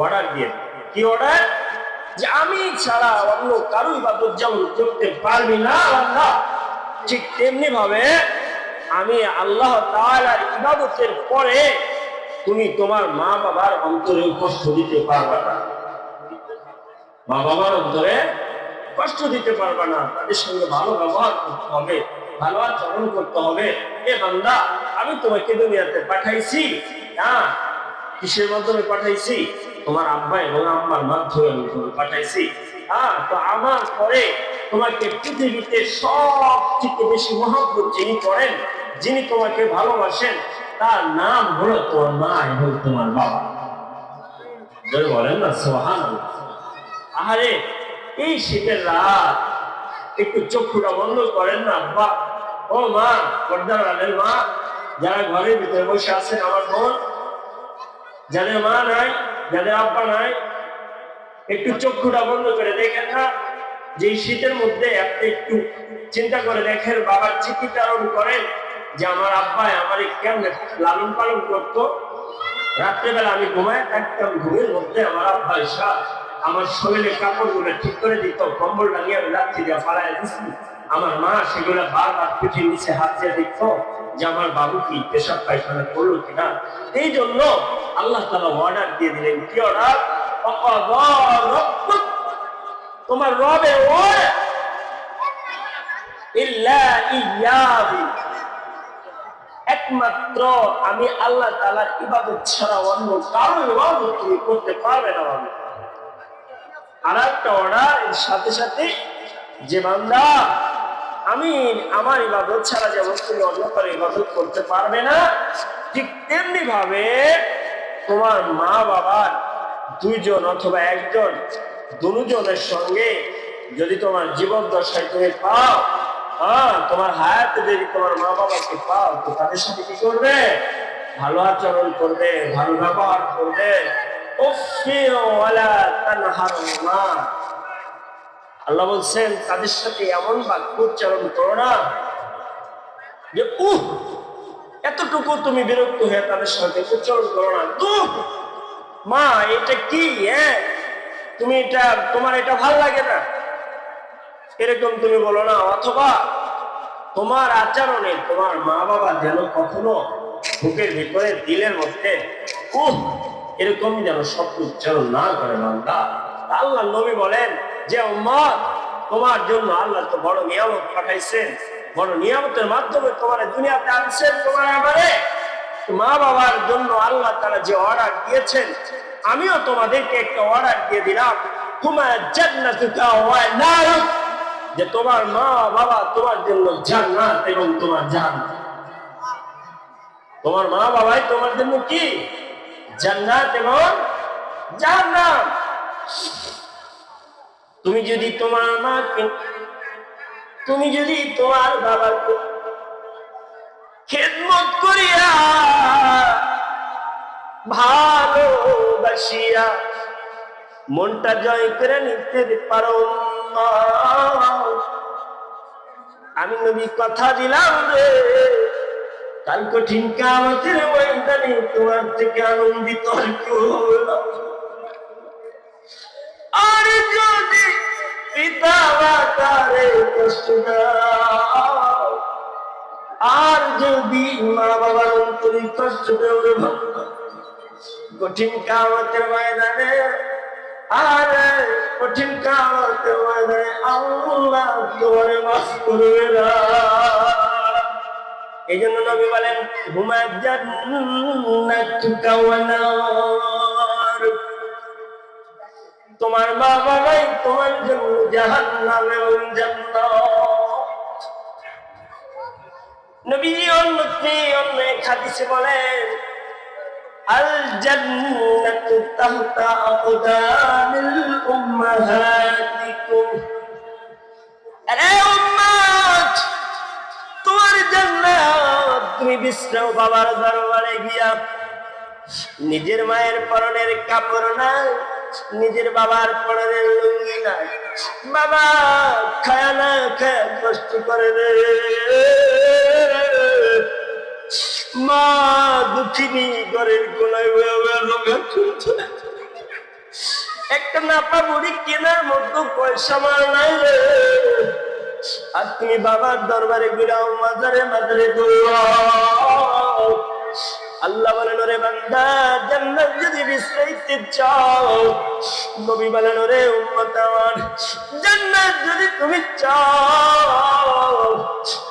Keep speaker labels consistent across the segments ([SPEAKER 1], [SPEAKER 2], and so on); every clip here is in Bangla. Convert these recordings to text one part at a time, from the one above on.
[SPEAKER 1] অর্ডার দিয়ে, কি অর্ডার? যে আমি ছাড়া অন্য কারো ইবাদত যেমন করতে পারবি না আল্লাহ, ঠিক তেমনি ভাবে আমি আল্লাহ তাআলার ইবাদতের পরে তুমি তোমার মা বাবার অন্তরে কষ্ট দিতে পারবে না। মা বাবার অন্তরে কষ্ট দিতে পারবে না, তাদের সঙ্গে ভালো ব্যবহার করতে হবে, ভালো আচরণ করতে হবে। এ বান্দা, আমি তোমাকে দুনিয়াতে পাঠাইছি, হ্যাঁ, কিসের মাধ্যমে পাঠাইছি? তোমার আব্বা এবং আম্মার মাধ্যমে আমি তোমাকে পাঠাইছি। হ্যাঁ, তো আমার পরে তোমাকে পৃথিবীতে সবথেকে বেশি মহব্বত যিনি করেন, যিনি তোমাকে ভালোবাসেন, তার নাম হলো তোমার মা এবং তোমার বাবা। বলেন না সুবহানাল্লাহ। আহারে, এই শীতের রাত একটু চক্ষুটা বন্ধ করেন না আব্বা, ও মা, পর্দার আলের মা, যারা ঘরের ভিতরে বসে আছেন, আমার বোন, যাদের মা নাই, যাদের আব্বা নাই, একটু চক্ষুটা বন্ধ করে দেখেন না যে শীতের মধ্যে আপনি একটু চিন্তা করে দেখেন, বাবার চিকিৎসারণ করেন যে আমার আব্বাই আমার কেমন লালন পালন করতো। রাত্রেবেলা আমি ঘুমায় থাকতাম, ঘুমের মধ্যে আমার আব্বা এসা আমার শরীরের কাপড়গুলো ঠিক করে দিত, কম্বল লাগিয়ে আমি রাত্রি দিয়ে ফালাই দিচ্ছি। আমার মা সেগুলো বারবার পিঠের নিচে হাত দিয়ে দেখতো যে আমার বাবু কি পেশাব পায়খানা করলো কিনা। এই জন্য আল্লাহ তাআলা অর্ডার দিয়ে দিলেন, কি অর্ডার? তোমার রবে একমাত্র আমি আল্লাহ তাআলার ইবাদত ছাড়া অন্য কারো ইবাদত তুমি করতে পারবে না। আর একটা অর্ডার এর সাথে সাথে, যে বান্দা আমি আমার ইবাদত ছাড়া যেমন তুমি অন্য কারো ইবাদত করতে পারবে না, ঠিক তেমনি ভাবে তোমার মা বাবার দুইজন অথবা একজন, দুজনের সঙ্গে যদি তোমার জীবন দশায় তুমি পাও, হ্যাঁ, তোমার হায়াতে যদি তোমার মা বাবাকে পাও, তো তাদের সাথে কি করবে? ভালো আচরণ করবে, ভালো ব্যবহার করবে। আল্লাহ বলছেন তাদের সাথে এমন বাক্য উচ্চারণ করো না যে এতটুকু তুমি বিরক্ত হয়ে তাদের সাথে উচ্চারণ করো না। মা, এটা কি? হ্যাঁ, তুমি এটা, তোমার এটা ভাল লাগে না, এরকম তুমি বলো না। অথবা তোমার আচরণে তোমার মা বাবা যেন কখনো বুকের ভিতরে, দিলের মধ্যে এরকম যেন শব্দ উচ্চারণ না করে বান্দা। আল্লাহ নবী বলেন যে উম্মত, তোমার জন্য আল্লাহ তো বড় নিয়ামত পাঠাইছেন, বড় নিয়ামতের মাধ্যমে তোমার দুনিয়াতে আনছেন। তোমার আমারে মা বাবার জন্য আল্লাহ তাআলা যে অর্ডার দিয়েছেন, আমিও তোমাদেরকে একটা অর্ডার দিয়ে দিলাম, হুমা জান্নাতুকা ওয়া নারুক, যে তোমার মা বাবা তোমার জন্য জান্নাত এবং তোমার জাহান্নাম। তোমার মা বাবাই তোমার জন্য কি? জান্নাত এবং জাহান্নাম। তুমি যদি তোমার মাকে, তুমি যদি তোমার বাবাকে খেদমত করিয়া ভালোবাসিয়া মনটা জয় করে নিতে পারো, আমি নবী কথা দিলাম রে, কাল কঠিন কিয়ামতের ময়দানে তোমার থেকে আনন্দিত আর কেউ হবে না। আর যদি পিতা মাতারে কষ্ট দাও, আর যদি মা বাবার অন্তরে কষ্ট দেও রে বাবা, কঠিন কিয়ামতের ময়দানে, আর কঠিন কিয়ামতের ময়দানে আল্লাহ তোমারে মাফ করবে না। এই জন্য নবী বলেন, হুমা জান্নাতুকা ওয়া নার, তোমার মা বাবাই তোমার জন্য জাহান্নাম এবং জান্নাত। নবী অন্য এক হাদিসে বলেন, আল জান্নাতু তাহতা আকদামিল উম্মাহাতিকুম, আরে উম্মত, তোমার জান্নাত তুমি বিশ্রাও বাবার দরবারে গিয়া, নিজের মায়ের পরনের কাপড় নাই, নিজের বাবার পরনের লুঙ্গি নাই, বাবা খায় না খায় কষ্ট করে রে, মা দুঃখিনী ঘরের কোনায় রোগা চলছে, একটা নাপা বুড়ি কেনার মতো পয়সা আমার নাই রে। আর তুমি বাবার দরবারে ঘুরাও, মাজারে মাজারে দৌড়াও। আল্লাহ বলেন, ওরে বান্দা, জান্নাত যদি বিছরাইতে চাও, নবী বলেন, ওরে উম্মত আমার, জান্নাত যদি তুমি চাও,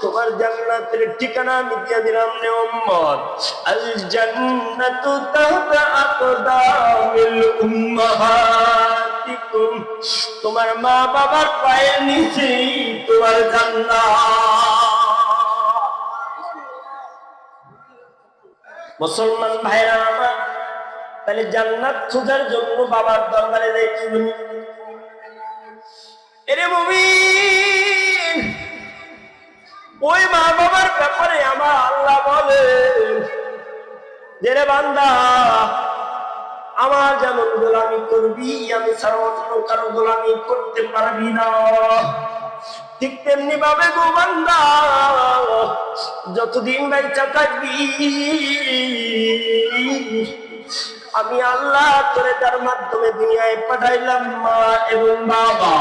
[SPEAKER 1] তোমার জান্নাতের ঠিকানা আমি দিয়ে দিলাম রে উম্মত। আল জান্নাতু তাহতা আকদামিল উম্মাহাতিকুম, তোমার মা বাবার পায়ের নিচেই তোমার জান্নাত। মুসলমান ভাইরা আমার, তাহলে জান্নাত খোঁজার জন্য বাবার দরবারে যাইতে হবে। এরে মুমিন, ওই মা বাবার ব্যাপারে আমার আল্লাহ বলে যে, রে বান্দা, আমার যেমন গোলামি করবি, আমি ছাড়া অন্য কারো গোলামি করতে পারবি না। ঠিক তেমনি ভাবে গো বান্দা, যতদিন বেঁচে থাকবি, আমি আল্লাহ তোরে তার মাধ্যমে দুনিয়ায় পাঠাইলাম মা এবং বাবা।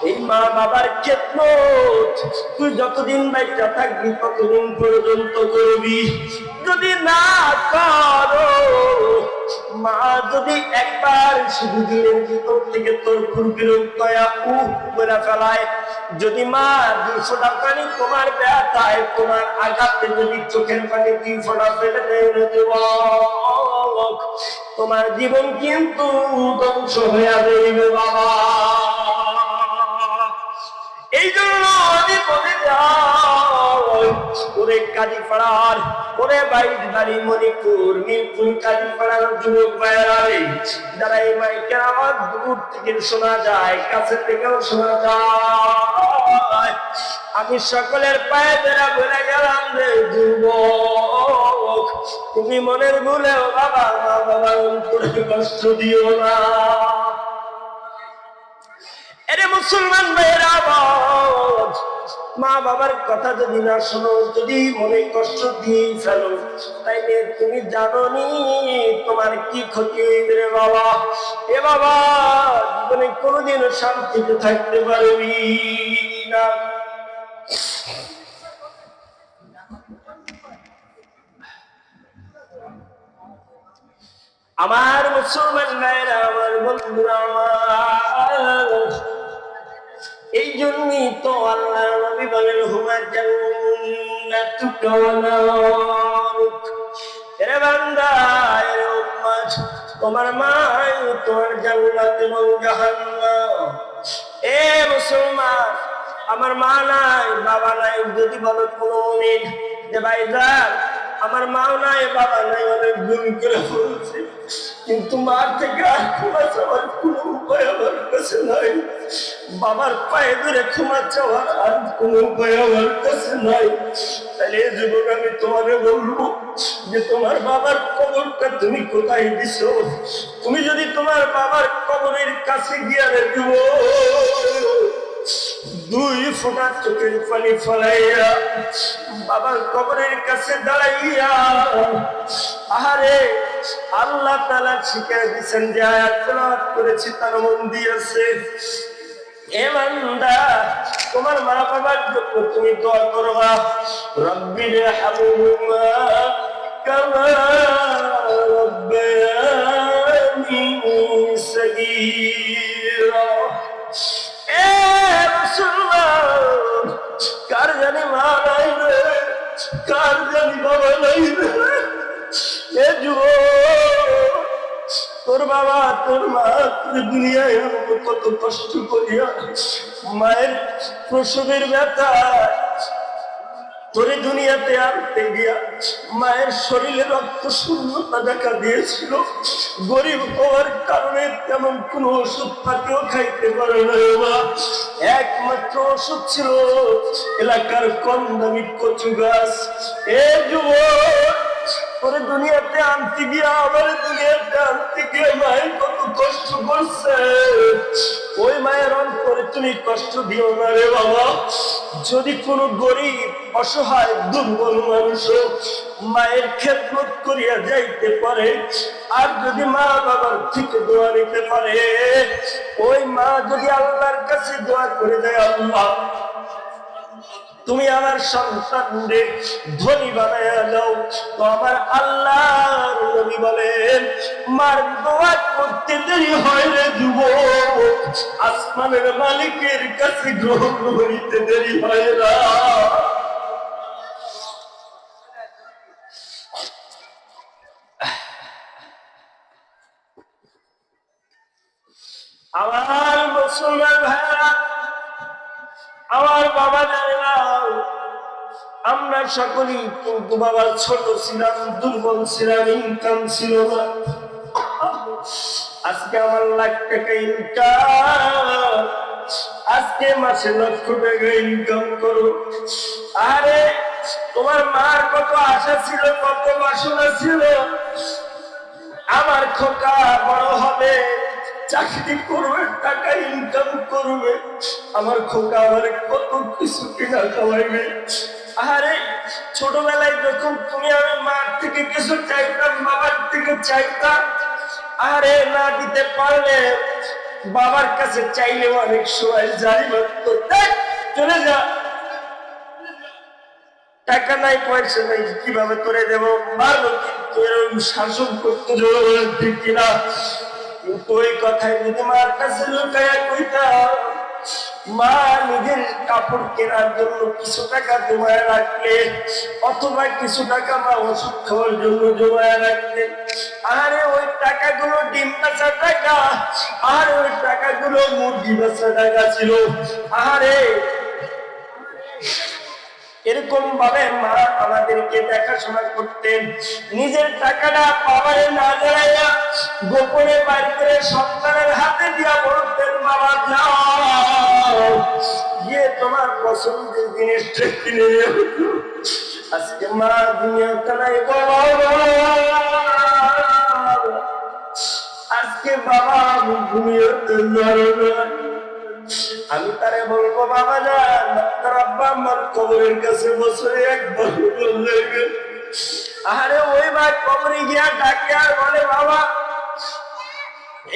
[SPEAKER 1] এই মা বাবার খেদমত তুই যতদিন বেঁচে থাকবি ততদিন পর্যন্ত করবি। যদি না করো, মা যদি একবার শুধু দিনের ভিতর থেকে তোর বিরক্ত করে ফেলায়, যদি মা 2 ফোঁটা পানি তোমার ব্যথায়, তোমার আঘাতে যদি চোখের পানি 2 ফোঁটা ফেলে দেয়, তোমার জীবন কিন্তু ধ্বংস হয়ে যাবে বাবা। এই জন্য আমি বলে যাই, ওরে কাজীপাড়ার, ওরে বাড়ি মণিপুর, মিরপুর কাজীপাড়ার যুবক ভাইরা, যারা এই মাইকের আওয়াজ দূর থেকে শোনা যায়, কাছে থেকেও শোনা যায়, আমি সকলের পায়ে ধরে বলে গেলাম রে যুবক, তুমি মনের ভুলেও বাবা মা বাবার অন্তরে কষ্ট দিও না। এরে মুসলমান ভাইরা, মা বাবার কথা যদি না শোনো, যদি মনে কষ্ট দিয়ে ফেলো, তাইলে তুমি জানো নি তোমার কি ক্ষতি হইবে রে বাবা। এ বাবা, জীবনে কোনোদিনও শান্তিতে থাকতে পারবি না। আমার মুসলমান ভাইরা, আমার বন্ধুরা আমার, এই জন্যই তো আল্লাহ নবী বলেন, হুমা জান্নাতু ওয়া নারুক। এরে বান্দা, এরে উম্মত, তোমার মা তোমার জান্নাত এবং জাহান্নাম। এ মুসলমান, আমার মা নাই বাবা নাই, যদি বলো কোনো মুমিন যে ভাইজান আমার মাও নাই বাবা নাই, অনেক ভুল করে বলছে, কিন্তু মার থেকে আর ক্ষমা চাওয়ার কোনো উপায় আমার কাছে নাই। বাবার পায়ে ধরে ক্ষমা চাওয়ার আর কোনো উপায় আমার কাছে নাই। তাহলে যুবক, আমি তোমাকে বলবো যে তোমার বাবার কবরটা তুমি কোথায় দিছো? তুমি যদি তোমার বাবার কবরের কাছে গিয়ে দেব 2 ফোঁটা চোখের পানি ফলাইয়া বাবার কবরের কাছে দাঁড়াইয়া, আহারে আল্লাহ তাআলা শিখিয়ে দিয়েছেন যে আয়াত তেলাওয়াত করেছি তার মন দিয়েছে, এ বান্দা, তোমার মা বাবার জন্য তুমি দোয়া করবা, রব্বির হামহুমা কামা রাব্বায়ানি সগীরা। এ মুসলমান, কার জানি মা নাই রে, কার জানি বাবা নাই রে। এ যুবক, তোর বাবা তোর মা তোর দুনিয়ায় কত কষ্ট করিয়া মায়ের প্রসবের ব্যথা তোরে দুনিয়াতে আনতে গিয়া মায়ের শরীরে রক্ত শূন্যতা দেখা দিয়েছিল। গরিব হওয়ার কারণে তেমন কোনো ওষুধ পাতিও খাইতে পারে না, একমাত্র ওষুধ ছিল এলাকার কম দামি কচু গাছ। এ যুবক, তোরে দুনিয়াতে আনতে গিয়া, আবার দুনিয়াতে আনতে গিয়ে মায়ের কত কষ্ট করছে, ওই মায়ের অন্তরে তুমি কষ্ট দিও না রে বাবা। যদি কোনো গরিব অসহায় দুর্বল মানুষ মায়ের খেদমত করিয়া যাইতে পারে, আর যদি মা বাবার থেকে দোয়া নিতে পারে, ওই মা যদি আল্লাহর কাছে দোয়া করে দেয়, আল্লাহ তুমি আমার সন্তানকে ধনী বানায়া দাও, তো আমার আল্লাহর নবী বলেন, মার দোয়া করতে দেরি হয় রে যুবক, আসমানের মালিকের কাছে গ্রহণ করিতে দেরি হয় না। আমার মুসলমান ভাইরা, আমার বাবা জানে না, আমরা সকলেই কিন্তু বাবা ছোট ছিলাম, দুর্বল ছিলাম, ইনকাম ছিল না। আজকে আমার লাখ টাকা ইনকাম, আজকে মাসে লক্ষ টাকা ইনকাম করো। আরে তোমার মার কত আশা ছিল, কত বাসনা ছিল, আমার খোকা বড় হবে, চাকরি করবে, টাকা ইনকাম করবে, আমার খোকা আমার কত কিছু কিনা খাওয়াইবে। আরে ছোটবেলায় যখন তুমি আমি মার থেকে কিছু চাইতাম, বাবার থেকে চাইতাম, আরে না দিতে পারলে বাবার কাছে চাইলে অনেক সময় জারি মারতো, চলে যা, টাকা নাই পয়সা নাই, কিভাবে করে দেবো, মারলো, কিন্তু এরকম শাসন করতে জোর ঠিক কিনা। কিন্তু ওই কথাই যদি মার কাছে লুকাইয়া কইতাম, মা নিজের কাপড় কেনার জন্য কিছু টাকা জমায় রাখলে, অথবা কিছু টাকা মা ওষুধ খাওয়ার জন্য জমায় রাখলে, আরে ওই টাকাগুলো ডিম বেচা টাকা, আর ওই টাকাগুলো মুরগি বেচা টাকা ছিল। আরে এরকম ভাবে মা আমাদেরকে দেখাশোনা করতেন, নিজের টাকাটা বাবারে না দাঁড়াইয়া গোপনে বাড়ি করে সন্তানের হাতে দিয়া বলতেন, বাবা যাও গিয়ে তোমার পছন্দের জিনিসটা কিনে। আজকে মা দুনিয়াতে নাই, আজকে বাবা দুনিয়াতে আমি তারে বলবো, বাবা যান আপনার আব্বা আমার কবরের কাছে বছরে একবার বললে। আরে ওই মা কবরে গিয়া ডাকে আর বলে, বাবা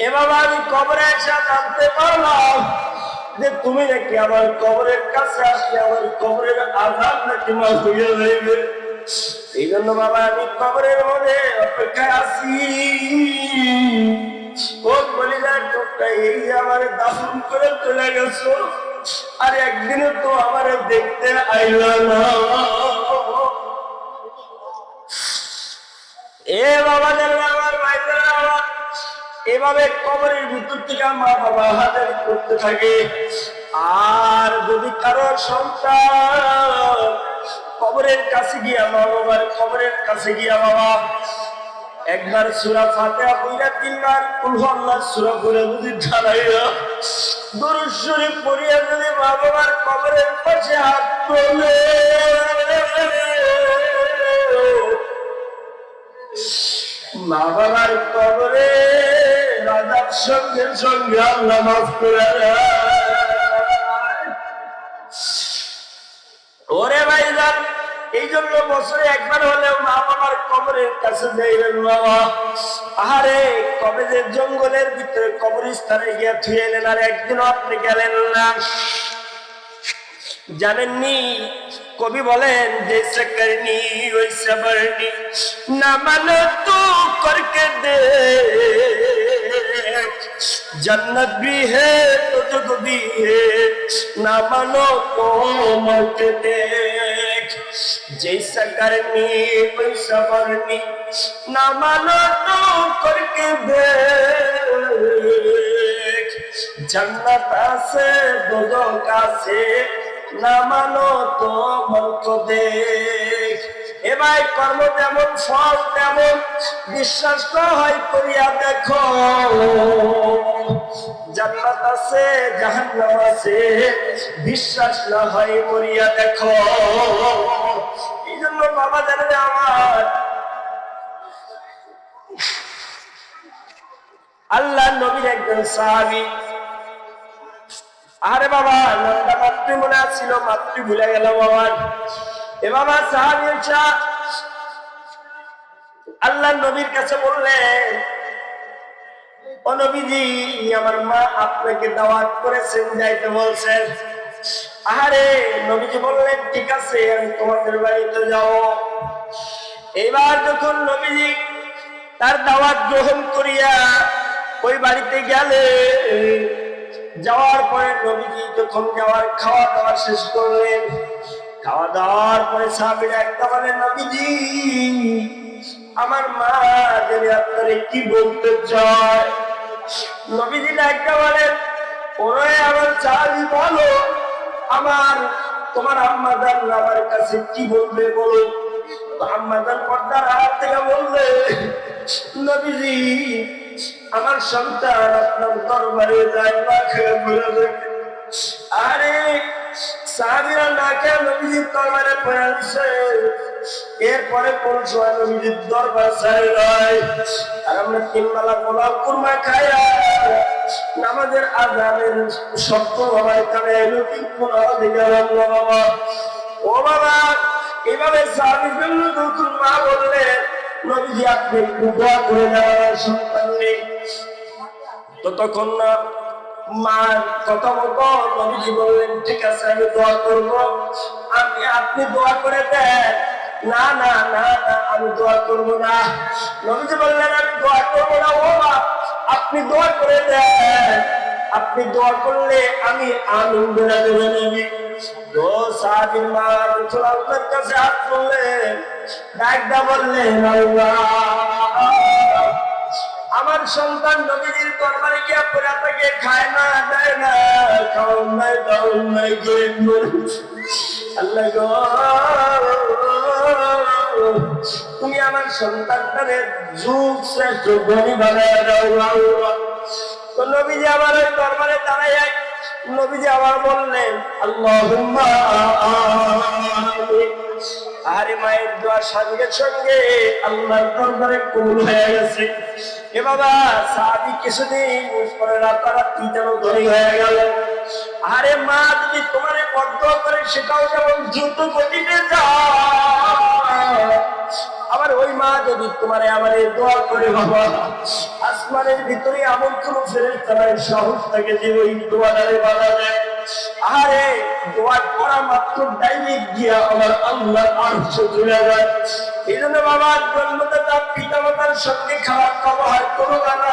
[SPEAKER 1] এ বাবা আমি কবরে এসে জানতে পারলাম যে তুমি নাকি আমার কবরের কাছে আসলে আমার কবরের আযাব নাকি মাফ হইয়া যাইবে। এই জন্য বাবা আমি কবরের মধ্যে অপেক্ষায় আছি। কোন বলিদার টুকটা এই যে আমার দাফন করে চলে গেছো, আর একদিনে তো আমার দেখতে আইল না। এ বাবা জানলে আমার ভাইজান, আমার এভাবে কবরের ভিতর থেকে মা বাবা হাজারি করতে থাকে। আর যদি কারো সন্তান কবরের কাছে গিয়া, মা বাবার কবরের কাছে গিয়া বাবা একবার সূরা ফাতিহা পড়া, তিনবার কুল আল্লাহ সূরা পড়ে যদি ঢালাইয়া দরুদ শরীফ পড়িয়া যদি মা বাবার কবরের পাশে হাত তোলে, মা বাবার কবরে রাজার সঙ্গে সঙ্গে আল্লাহ মাফ করে দেয়। ওরে ভাইজান, এই জন্য বছরে একবার হলেও মা বাবার কবরের কাছে যাইবেন বাবা। আরে কবে যে জঙ্গলের ভিতরে কবরস্থানে গিয়া থুয়ে এলেন, আর একদিনও আপনি গেলেন না, জানেননি? কবি বলেন, জैसे करनी वैसे भरनी, ना मानो तो करके दे, जन्नत भी है तो जग भी है, ना मानो तो मर के देख, जैसा करनी वैसा भरनी, ना मानो तो करके देख, जन्नत से दोजख से, না মানো তো মর্ক দেখ। এ ভাই কর্ম তেমন ফল তেমন, বিশ্বাস না হয় করিয়া দেখো, জান্নাত আছে জাহান্নাম আছে, বিশ্বাস না হয় মরিয়া দেখো। এই জন্য বাবা জানেন আমার, আল্লাহ নবীর একজন সাহাবী, আরে বাবা নামটা মাতৃ মনে ছিল, মাতৃ ভুলে গেল বাবা। এ বাবা সাহাবী আল্লাহর নবীর কাছে বললেন, ও নবীজি, আমার মা আপনাকে দাওয়াত করেছেন, যাইতে বলছেন। আরে নবীজি বললেন, ঠিক আছে, আমি তোমাদের বাড়িতে যাব। এবার যখন নবীজি তার দাওয়াত গ্রহণ করিয়া ওই বাড়িতে গেলে, যাওয়ার পরে নবীজি যখন খাওয়া দাওয়া শেষ করলেন, খাওয়া দাওয়ার পরে সাহাবীরা একটা বলে, নবীজি, আমার মা যদি আপনারে কি বলতে চায়। নবীজি একটা বলেন, ওরে আমার চাবি বলো, তোমার আম্মা জান আমার কাছে কি বলবে বলো। আম্মা জান পর্দার হাত থেকে বললে, নবীজি, আমার সন্তান আপনার দরবারে যায় না খেয়ে বলে থাকে। আরে সাহাবীরা না খেয়ে নবীজির দরবারে পড়ে আসে। এরপরে কোন সময় নবীজির দরবার ছাড়ে নাই, আর আমরা 3 বেলা পোলাও কুরমা খাইয়া নামাজের আযানের শব্দ হওয়ার কারণে নবীর কোন অধিকার আল্লাহ বাবা। ও বাবা, এভাবে সাহাবীর জন্য যখন মা বললেন, নবীজি আপনি দোয়া করে দেওয়ার সন্তান নেই, তো তখন না মার কথা মতো নবীজি বললেন, ঠিক আছে, আমি দোয়া করবো, আপনি দোয়া করে দেন। না না না না, আমি দোয়া করবো না। নবীজি বললেন, আমি দোয়া করবো না। ও বাপ, আপনি দোয়া করে দেন, আপনি দোয়া করলে আমি আমিন বলে দেবো। নবী তো সাহাবীর মা রাসূলুল্লাহর কাছে হাত তুললেন, ডাকটা বললেন, আল্লাহ, আমার সন্তান নবীজির দরবারে গিয়া পড়ে থাকে, খায় না, দেয় না, খাওয়ান নাই, দাওয়ান নাই, গরিব মানুষ। আল্লাহ গো, তুমি আমার সন্তানটারে যুগ শ্রেষ্ঠ ধনী বানায় দাও আল্লাহ। তো নবীজি আমার ওই দরবারে দাঁড়ায়, নবীজি আবার বললেন, আল্লাহুম্মা আমিন। আরে মায়ের দোয়া সঙ্গে সঙ্গে আল্লাহর দরবারে কবুল হয়ে গেছে। এ বাবা, সাহাবী কিছুদিন পরে রাতারাতি যেন ধনী হয়ে গেল। আরে মা যদি তোমারে বদ্ধ করে, সেটাও যেমন দ্রুত গতিতে যায়। আবার ওই মা যদি তোমারে আমার দোয়া করে, বাবা, আসমানের ভিতরে এমন কোন ফেরেশতা নাই সাহস থাকে যে ওই দোয়াটারে বাধা দেয়। আরে দোয়া করা মাত্র ডাইরেক্ট গিয়া আমার আল্লাহর আরশে চলে যায়। এই জন্য বাবা, জন্মদাতা পিতা মাতার সঙ্গে খারাপ ব্যবহার করো না।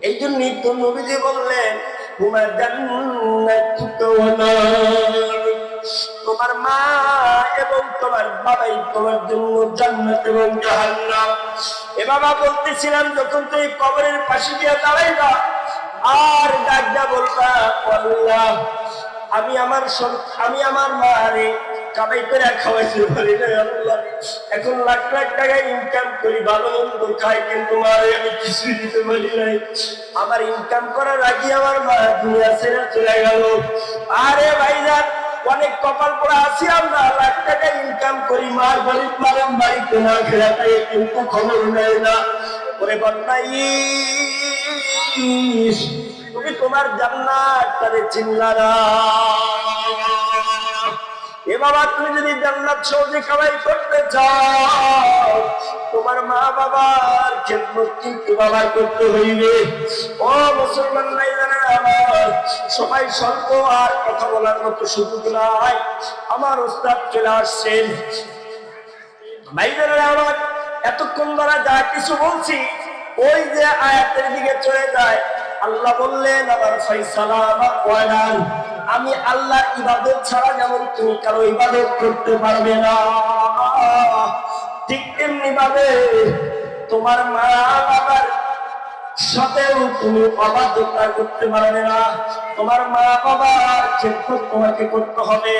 [SPEAKER 1] এই জন্যই তো নবীজি বললেন, তোমার জান্নাতুকা ওয়া নার, তোমার মা এবং তোমার বাবাই তোমার জন্য জান্নাত এবং জাহান্নাম। এ বাবা, বলতেছিলাম, যখন তুই কবরের পাশে গিয়ে দাঁড়াইবা আর ডাকটা বলবা, আল্লাহ, আমি আমার মারে কামাই করে খাওয়াইতে পারি না আল্লাহ, এখন লাখ লাখ টাকা ইনকাম করি, ভালো মন্দ খাই, কিন্তু মারে আমি কিছুই দিতে পারি নাই। আমার ইনকাম করার আগে আমার মা দুনিয়া ছেড়ে চলে গেল। আরে ভাইজান, অনেক কপাল পড়া আছি আমরা, লাখ টাকা ইনকাম করি, মার গরিব মারেন বাড়িতে না খেলাটাই, কিন্তু খবর নেয় না। ওরে বদনাই, তুমি তোমার জান্নাত তারে চিনলা না। এ বাবা, তুমি যদি জান্নাত সহজে কামাই করতে চাও, তোমার মা বাবার খেদমত কিন্তু বাবার করতে হইবে। ও মুসলমান নাই জানেন আমার, সবাই স্বল্প আর কথা বলার মতো সুযোগ নাই। আমার ওস্তাদ চলে আসছেন। ভাইজানেরা আমার, এতক্ষণ ধরা যা কিছু বলছি, ওই যে আয়াতের দিকে চলে যায়। আল্লাহ বললেন, আমার ফয়সালা আমার ওয়াদান, আমি আল্লাহ ইবাদত ছাড়া যেমন তুমি কারো ইবাদত করতে পারবে না, ঠিক তেমনি ভাবে তোমার মা বাবার সাথেও তুমি অবাধ্যতা করতে পারবে না। তোমার মা বাবার খেদমত তোমাকে করতে হবে।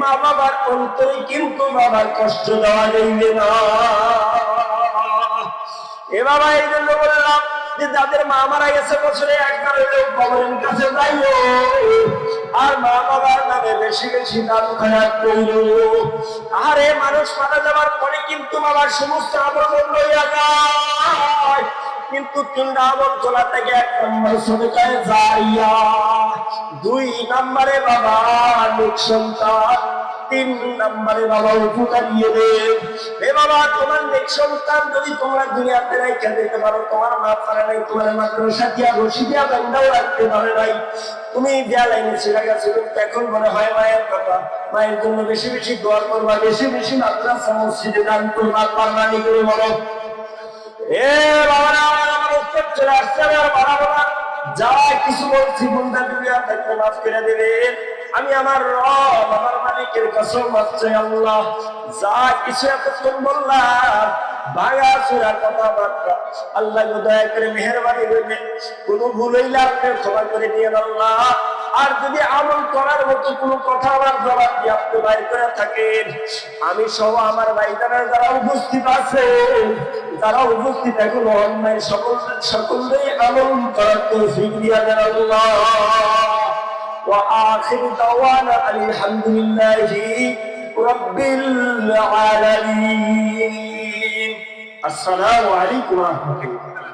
[SPEAKER 1] মা বাবার অন্তরে কিন্তু বাবার কষ্ট দেওয়া যাইবে না। এ বাবা, এই জন্য বললাম যে যাদের মা মারা গেছে বছরে একবার হলেও কবরের কাছে যাইও, আর মা বাবার নামে বেশি বেশি দান খয়রাত কইরো। আরে মানুষ মারা যাওয়ার পরে কিন্তু বাবার সমস্ত আমল লইয়া যায়, কিন্তু 3 আমল চলা থেকে 1 নম্বর সদকায়ে জারিয়া, 2 নম্বরে বাবা নেক সন্তান, 3 নম্বরে বাবা উপকার দিয়ে দেন। এ বাবা, তোমার নেক সন্তান যদি তোমরা দুনিয়াতে রেখে দিতে পারো, তোমার মা পারে নাই, তোমার মাদ্রাসা দিয়া রশি দিয়া বান্ধাও রাখতে পারে নাই, তুমি দেয়া লাইনে ছেড়ে গেছো, কিন্তু এখন মনে হয় মায়ের কথা, মায়ের জন্য বেশি বেশি দোয়া করবা, বেশি বেশি মাদ্রাসা মসজিদে দান করবা, পারমানি করে বলো। এ বাবারা, আমার উত্তর চলে আসছে, আর বাড়াবো না, যা কিছু বলছি বন্ধা দুনিয়া থাকতে মাফ করে দেবেন। আমি আমার রব, আমার মালিকের কসম আছে, আল্লাহ যা কিছু এতক্ষণ বললাম ভাঙা চূড়া কথাবার্তা, আল্লাহ দয়া করে মেহেরবানি করে কোনো ভুল হইলে আপনি ক্ষমা করে দিয়ে আল্লাহ। আর যদি আমল করার মতো কোনো কথা আমার জবাব দিয়ে আপনি বাইর করে থাকেন, আমি সহ আমার ভাইজানেরা যারা উপস্থিত আছে, যারা উপস্থিত এখন অন্যায় সকলেই আমল করার তৌফিক দিয়া দেন আল্লাহ। وآخر دعوانا الحمد لله رب العالمين. السلام عليكم ورحمة الله.